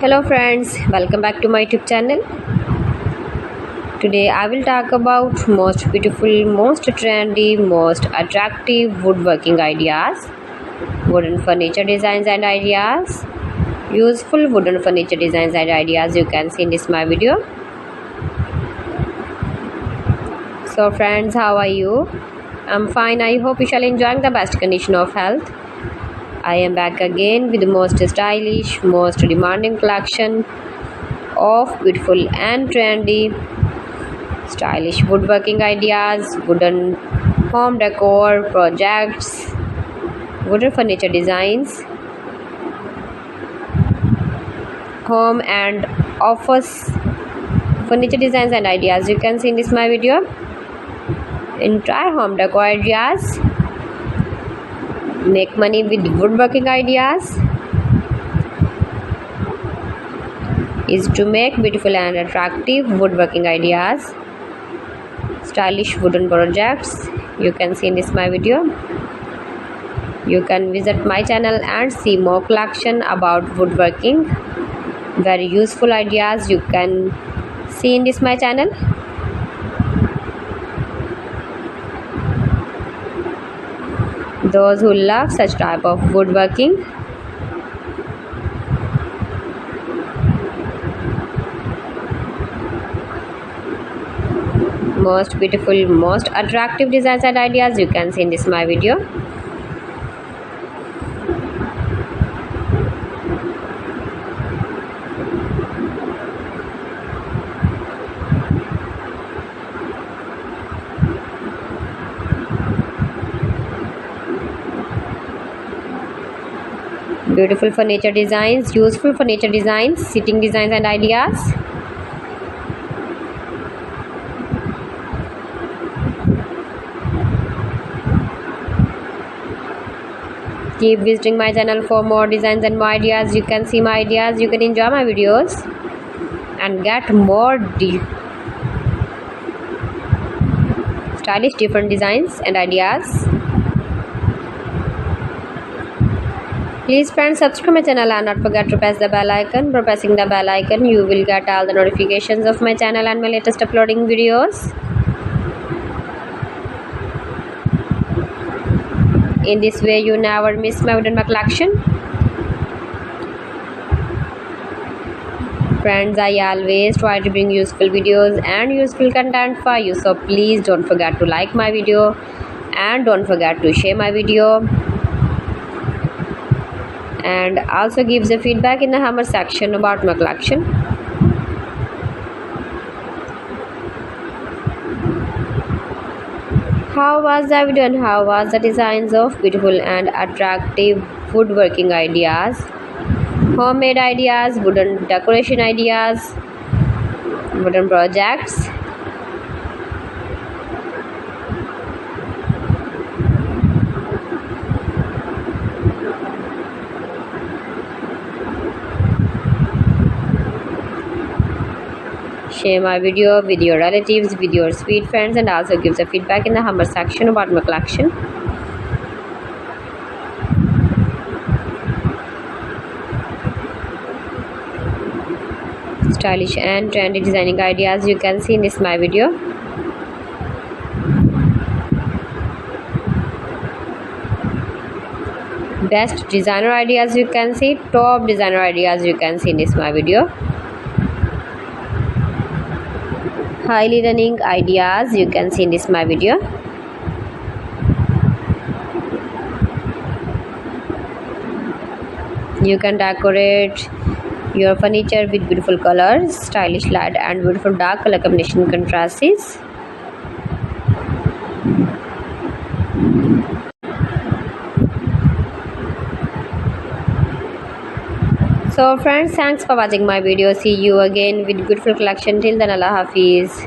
Hello friends, welcome back to my YouTube channel. Today I will talk about most beautiful, most trendy, most attractive woodworking ideas, wooden furniture designs and ideas, useful wooden furniture designs and ideas you can see in this my video. So friends, how are you? I'm fine. I hope you shall enjoy the best condition of health. I am back again with the most stylish, most demanding collection of beautiful and trendy stylish woodworking ideas, wooden home decor projects, wooden furniture designs, home and office furniture designs and ideas you can see in this my video. Entire home decor ideas, make money with woodworking ideas is to make beautiful and attractive woodworking ideas, stylish wooden projects you can see in this my video. You can visit my channel and see more collection about woodworking, very useful ideas you can see in this my channel. Those who love such type of woodworking, most beautiful, most attractive designs and ideas you can see in this my video. Beautiful furniture designs, useful furniture designs, sitting designs and ideas. Keep visiting my channel for more designs and more ideas. You can see my ideas, you can enjoy my videos and get more stylish different designs and ideas. Please friends, subscribe my channel and not forget to press the bell icon. By pressing the bell icon you will get all the notifications of my channel and my latest uploading videos. In this way you never miss my wooden collection. Friends, I always try to bring useful videos and useful content for you, so please don't forget to like my video and don't forget to share my video, and also give the feedback in the comment section about my collection. How was the video and how was the designs of beautiful and attractive woodworking ideas, homemade ideas, wooden decoration ideas, wooden projects? Share my video with your relatives, with your sweet friends, and also give the feedback in the comment section about my collection. Stylish and trendy designing ideas you can see in this my video. Best designer ideas you can see, top designer ideas you can see in this my video. Highly running ideas you can see in this my video. You can decorate your furniture with beautiful colors, stylish light and beautiful dark color combination contrasts. So friends, thanks for watching my video. See you again with beautiful collection. Till then, Allah Hafiz.